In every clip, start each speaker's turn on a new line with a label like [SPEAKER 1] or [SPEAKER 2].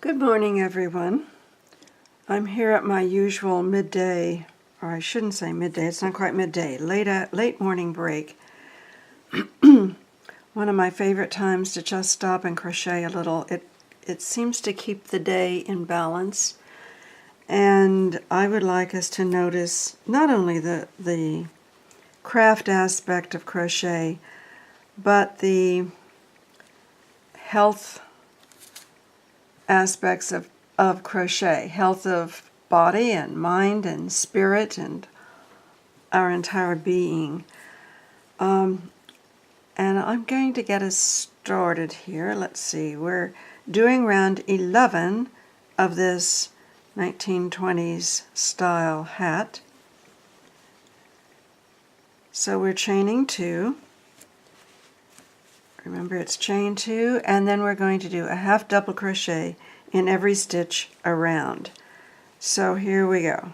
[SPEAKER 1] Good morning, everyone. I'm here at my usual midday, or I shouldn't say midday, it's not quite midday, late morning break. One of my favorite times to just stop and crochet a little. It seems to keep the day in balance, and I would like us to notice not only the craft aspect of crochet, but the health aspects of crochet, health of body and mind and spirit and our entire being. And I'm going to get us started here. Let's see, we're doing round 11 of this 1920s style hat. So we're chaining 2. Remember, it's chain 2, and then we're going to do a half double crochet in every stitch around. So here we go.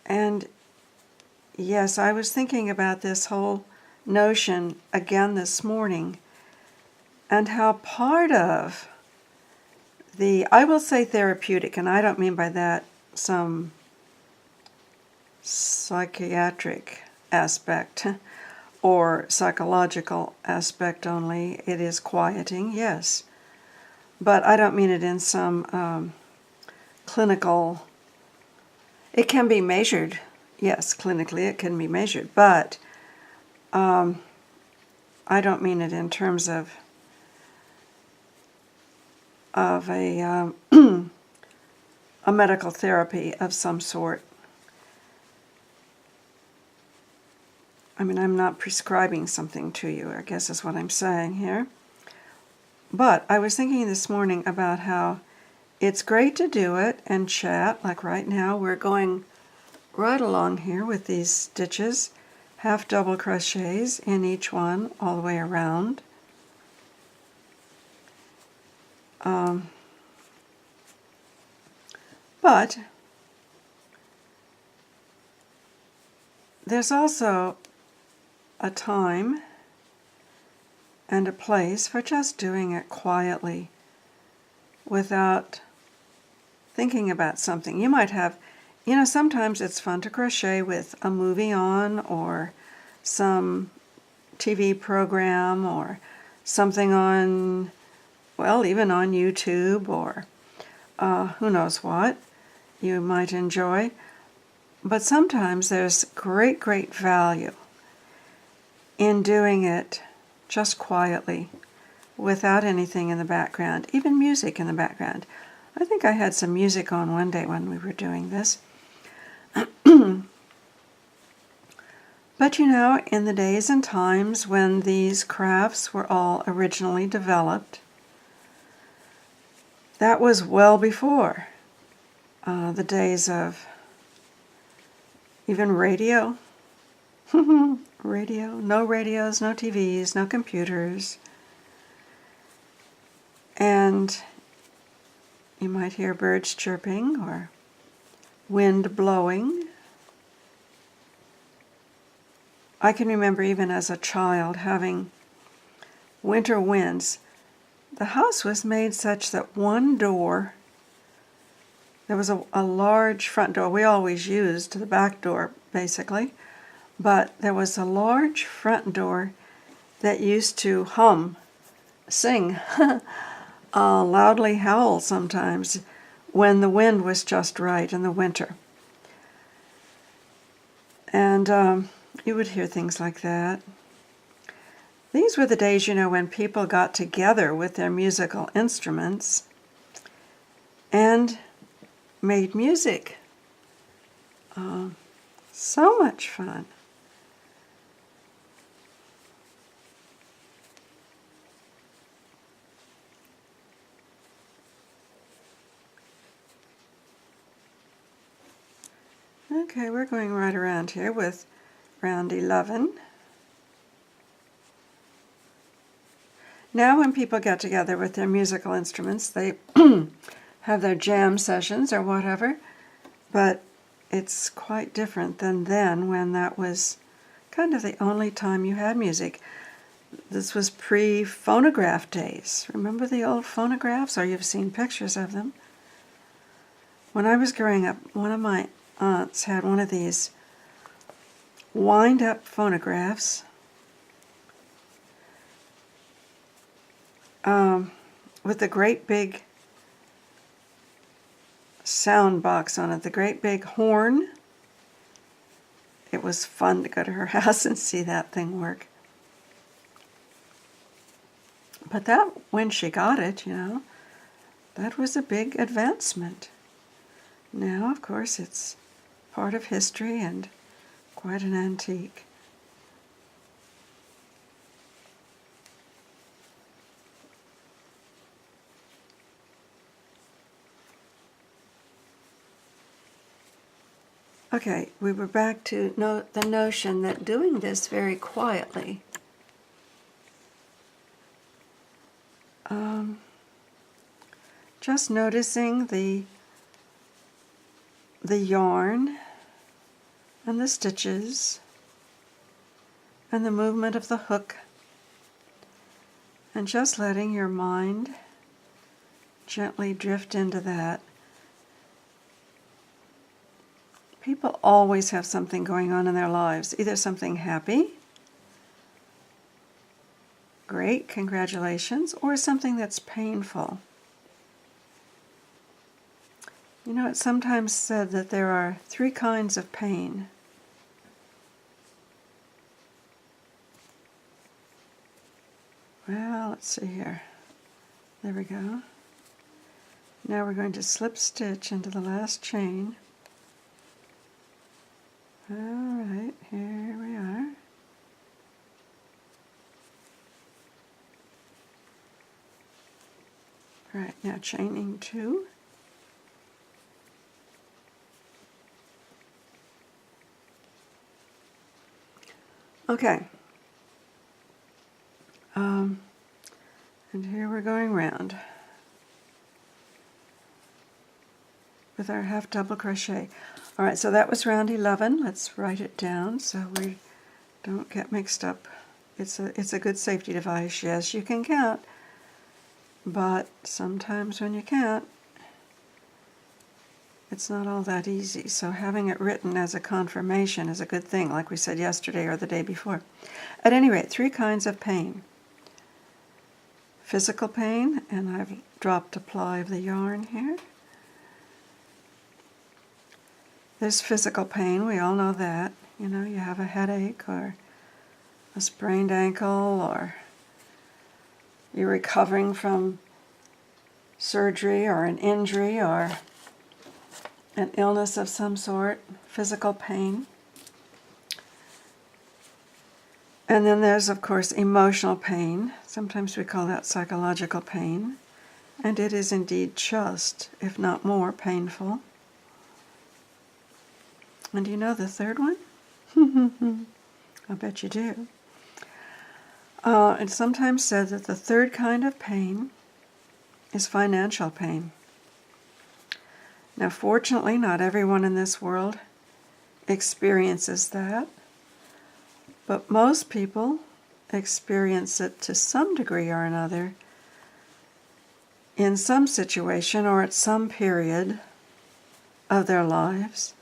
[SPEAKER 1] And yes, I was thinking about this whole notion again this morning, and how part of the, I will say therapeutic, and I don't mean by that some psychiatric aspect or psychological aspect only. It is quieting, yes, but I don't mean it in some clinical. It can be measured, yes, clinically it can be measured, but I don't mean it in terms of a medical therapy of some sort. I mean, I'm not prescribing something to you, I guess is what I'm saying here. But I was thinking this morning about how it's great to do it and chat. Like right now, we're going right along here with these stitches, half double crochets in each one all the way around. But there's also a time and a place for just doing it quietly without thinking about something. You might have, sometimes it's fun to crochet with a movie on or some TV program or something on, well, even on YouTube or who knows what you might enjoy. But sometimes there's great value in doing it just quietly without anything in the background, even music in the background. I think I had some music on one day when we were doing this. But in the days and times when these crafts were all originally developed, that was well before the days of even radio. Radio, no radios, no TVs, no computers. And you might hear birds chirping or wind blowing. I can remember even as a child having winter winds. The house was made such that one door, there was a large front door. We always used the back door, basically. But there was a large front door that used to sing, loudly howl sometimes when the wind was just right in the winter. And you would hear things like that. These were the days, when people got together with their musical instruments and made music. So much fun. Okay, we're going right around here with round 11. Now when people get together with their musical instruments, they have their jam sessions or whatever, but it's quite different than then, when that was kind of the only time you had music. This was pre-phonograph days. Remember the old phonographs? Or you've seen pictures of them. When I was growing up, one of my aunts had one of these wind-up phonographs with the great big sound box on it, the great big horn. It was fun to go to her house and see that thing work. But that, when she got it, that was a big advancement. Now, of course, it's part of history and quite an antique. Okay, we were back to the notion that doing this very quietly just noticing the yarn and the stitches and the movement of the hook, and just letting your mind gently drift into that. People always have something going on in their lives, either something happy, great, congratulations, or something that's painful. It's sometimes said that there are 3 kinds of pain. Well, let's see here. There we go. Now we're going to slip stitch into the last chain. All right, here we are. All right, now chaining 2. Okay. And here we're going round with our half double crochet. All right, so that was round 11. Let's write it down so we don't get mixed up. It's a good safety device. Yes, you can count, but sometimes when you can't, it's not all that easy. So having it written as a confirmation is a good thing, like we said yesterday or the day before. At any rate, 3 kinds of pain. Physical pain, and I've dropped a ply of the yarn here. There's physical pain, we all know that. You have a headache or a sprained ankle, or you're recovering from surgery or an injury or an illness of some sort, physical pain. And then there's, of course, emotional pain. Sometimes we call that psychological pain. And it is indeed just, if not more, painful. And do you know the third one? I bet you do. It's sometimes said that the third kind of pain is financial pain. Now, fortunately, not everyone in this world experiences that, but most people experience it to some degree or another in some situation or at some period of their lives.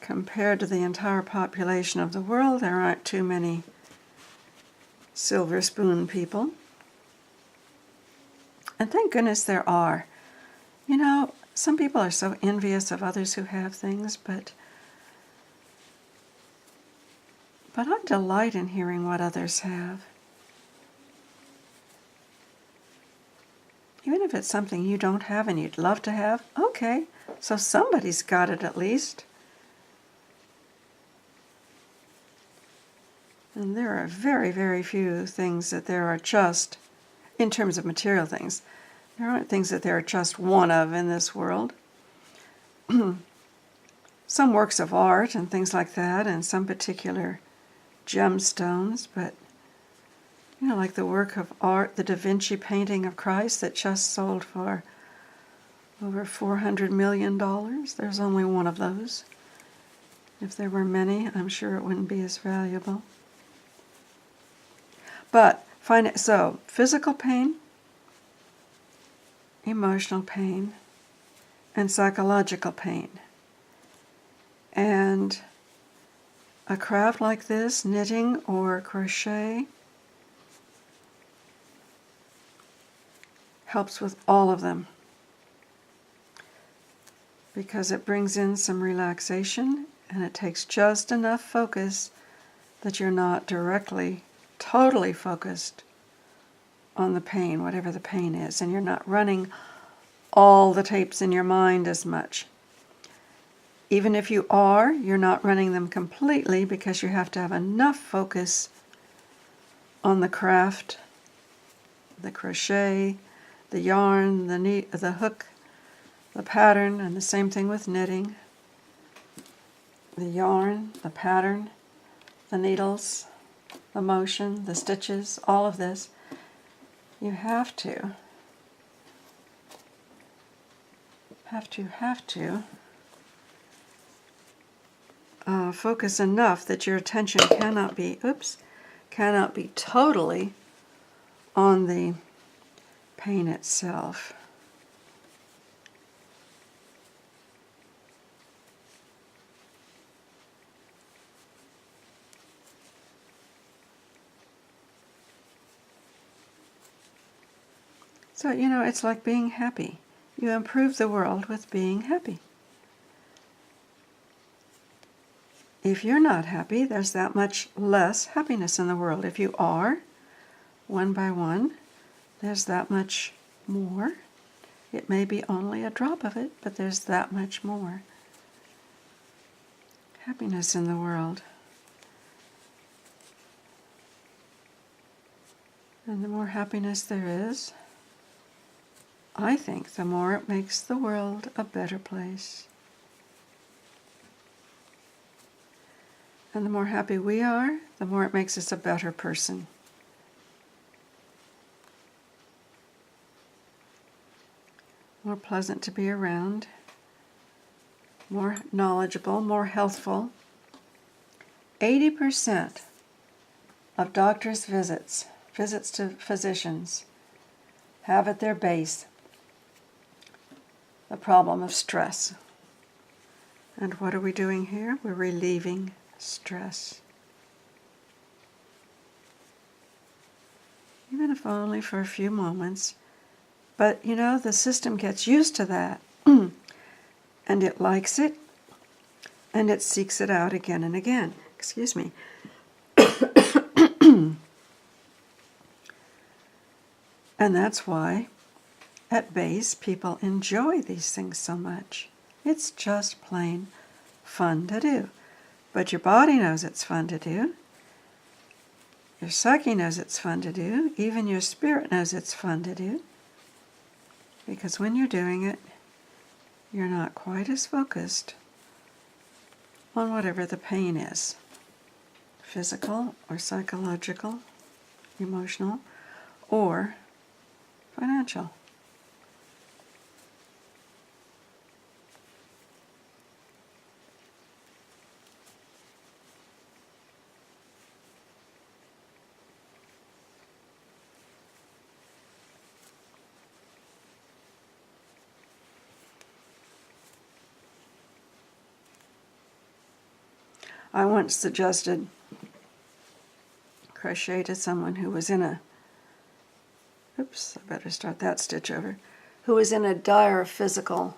[SPEAKER 1] Compared to the entire population of the world, there aren't too many silver spoon people. And thank goodness there are. Some people are so envious of others who have things, but I delight in hearing what others have. Even if it's something you don't have and you'd love to have, okay, so somebody's got it at least. And there are very, very few things that there are just, in terms of material things, there aren't things that there are just one of in this world. Some works of art and things like that, and some particular gemstones, but You know, like the work of art, the Da Vinci painting of Christ that just sold for over $400 million. There's only one of those. If there were many, I'm sure it wouldn't be as valuable. But so physical pain, emotional pain, and psychological pain. And a craft like this, knitting or crochet, helps with all of them because it brings in some relaxation and it takes just enough focus that you're not directly, totally focused on the pain, whatever the pain is, and you're not running all the tapes in your mind as much. Even if you are, you're not running them completely because you have to have enough focus on the craft, the crochet, the yarn, the hook, the pattern, and the same thing with knitting. The yarn, the pattern, the needles, the motion, the stitches, all of this. You have to focus enough that your attention cannot be totally on the pain itself. So, you know, it's like being happy. You improve the world with being happy. If you're not happy, there's that much less happiness in the world. If you are, one by one, there's that much more. It may be only a drop of it, but there's that much more happiness in the world. And the more happiness there is, I think the more it makes the world a better place. And the more happy we are, the more it makes us a better person. More pleasant to be around, more knowledgeable, more healthful. 80% of doctors' visits to physicians, have at their base the problem of stress. And what are we doing here? We're relieving stress. Even if only for a few moments. But, you know, the system gets used to that. And it likes it. And it seeks it out again and again. Excuse me. And that's why, at base, people enjoy these things so much. It's just plain fun to do. But your body knows it's fun to do. Your psyche knows it's fun to do. Even your spirit knows it's fun to do. Because when you're doing it, you're not quite as focused on whatever the pain is. Physical or psychological, emotional, or financial. I once suggested crochet to someone who was in a, oops, I better start that stitch over, who was in a dire financial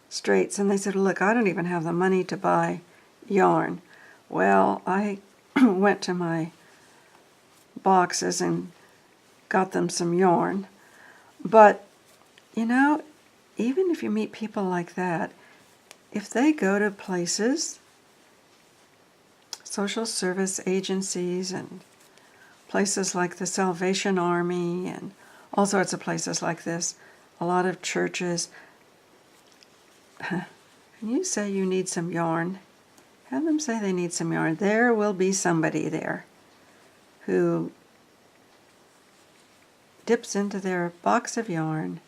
[SPEAKER 1] straits. And they said, look, I don't even have the money to buy yarn. Well, I went to my boxes and got them some yarn. But, you know, even if you meet people like that, if they go to places, social service agencies and places like the Salvation Army and all sorts of places like this, a lot of churches, and you say you need some yarn, have them say they need some yarn. There will be somebody there who dips into their box of yarn,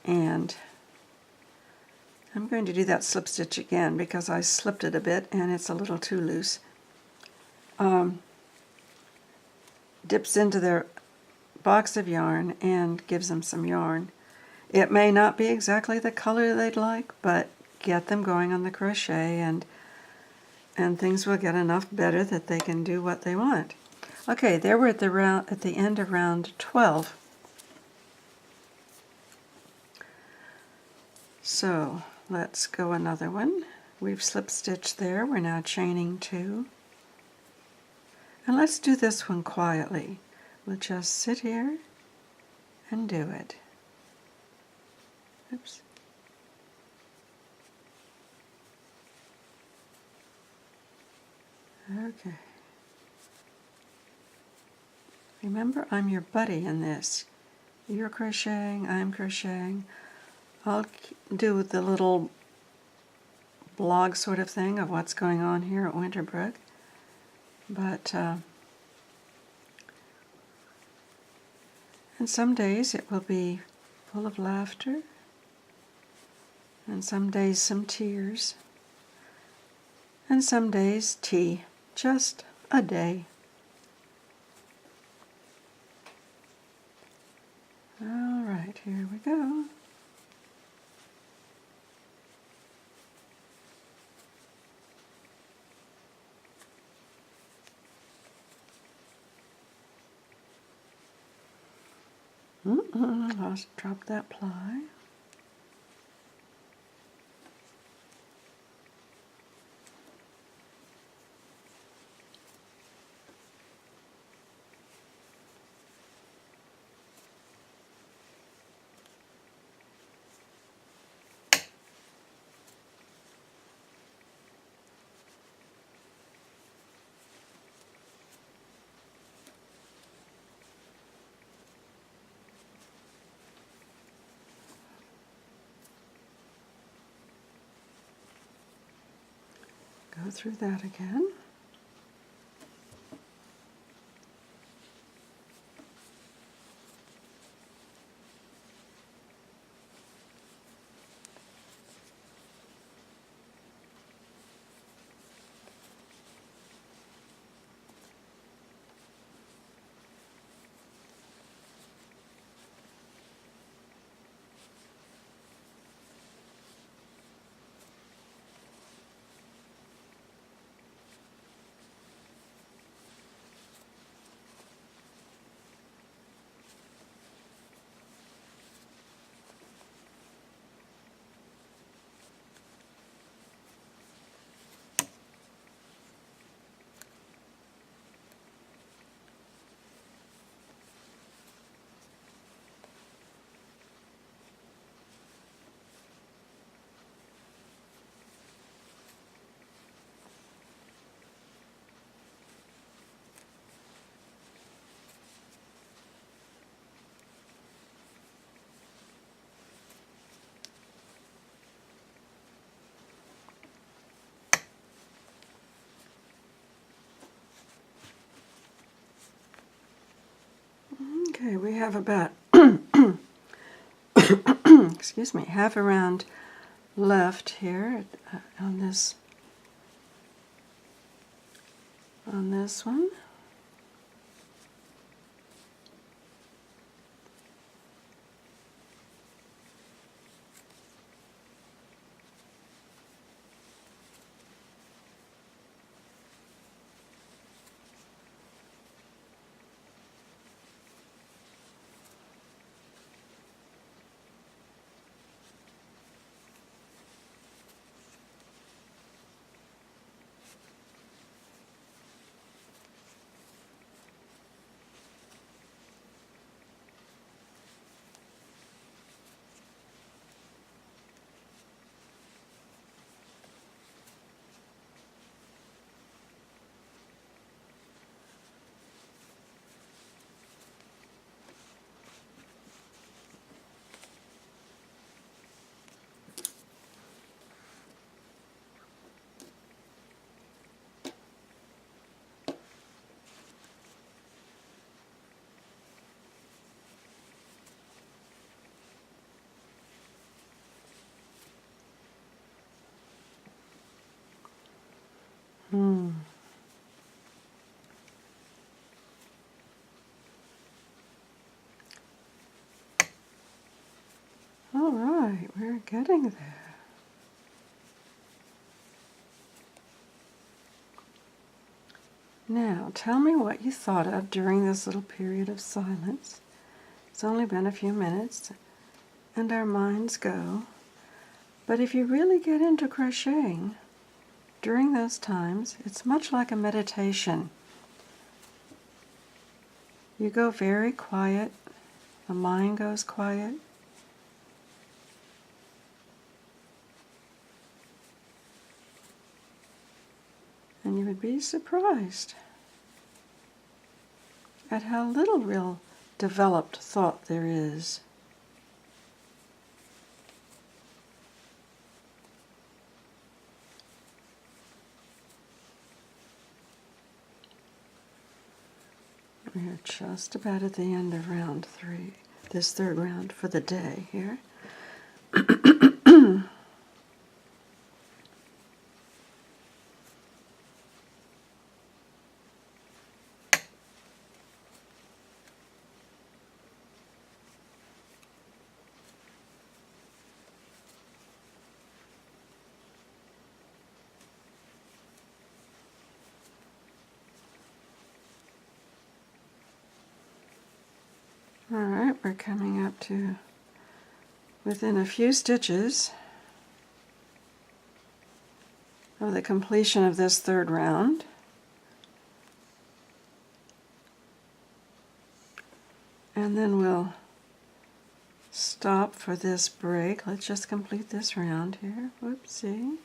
[SPEAKER 1] and I'm going to do that slip stitch again because I slipped it a bit and it's a little too loose. Dips into their box of yarn and gives them some yarn. It may not be exactly the color they'd like, but get them going on the crochet, and things will get enough better that they can do what they want. Okay, there we're at the end of round 12. So let's go another one. We've slip stitched there. We're now chaining 2. And let's do this one quietly. We'll just sit here and do it. Oops. Okay. Remember, I'm your buddy in this. You're crocheting, I'm crocheting. I'll do the little blog sort of thing of what's going on here at Winterbrook. But, and some days it will be full of laughter, and some days some tears, and some days tea. Just a day. All right, here we go. Drop that ply. Go through that again. Okay, we have about excuse me, half a round left here on this one. All right, we're getting there. Now, tell me what you thought of during this little period of silence. It's only been a few minutes, and our minds go. But if you really get into crocheting, during those times, it's much like a meditation. You go very quiet, the mind goes quiet. And you would be surprised at how little real developed thought there is. We're just about at the end of round 3, this third round for the day here. All right, we're coming up to within a few stitches of the completion of this third round. And then we'll stop for this break. Let's just complete this round here. Whoopsie.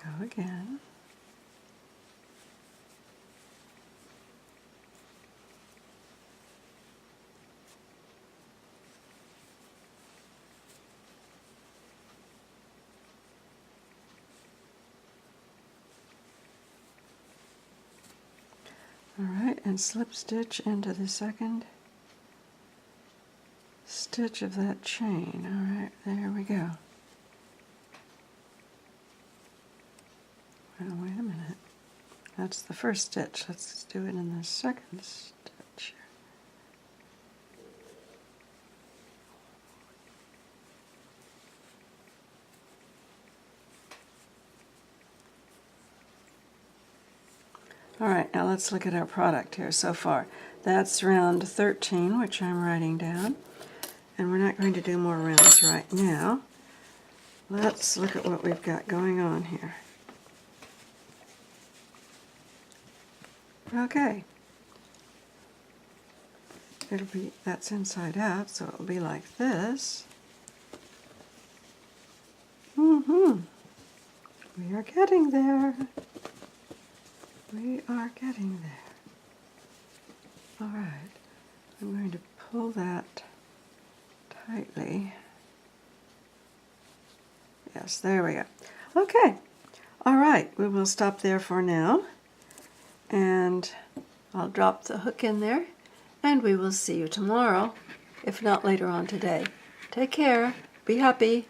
[SPEAKER 1] Go again. All right, and slip stitch into the second stitch of that chain. All right, there we go. Well, wait a minute. That's the first stitch. Let's do it in the second stitch. All right, now let's look at our product here so far. That's round 13, which I'm writing down. And we're not going to do more rounds right now. Let's look at what we've got going on here. Okay. That's inside out, so it'll be like this. We are getting there. We are getting there. All right, I'm going to pull that tightly. Yes, there we go. Okay, all right, we will stop there for now. And I'll drop the hook in there, and we will see you tomorrow, if not later on today. Take care. Be happy.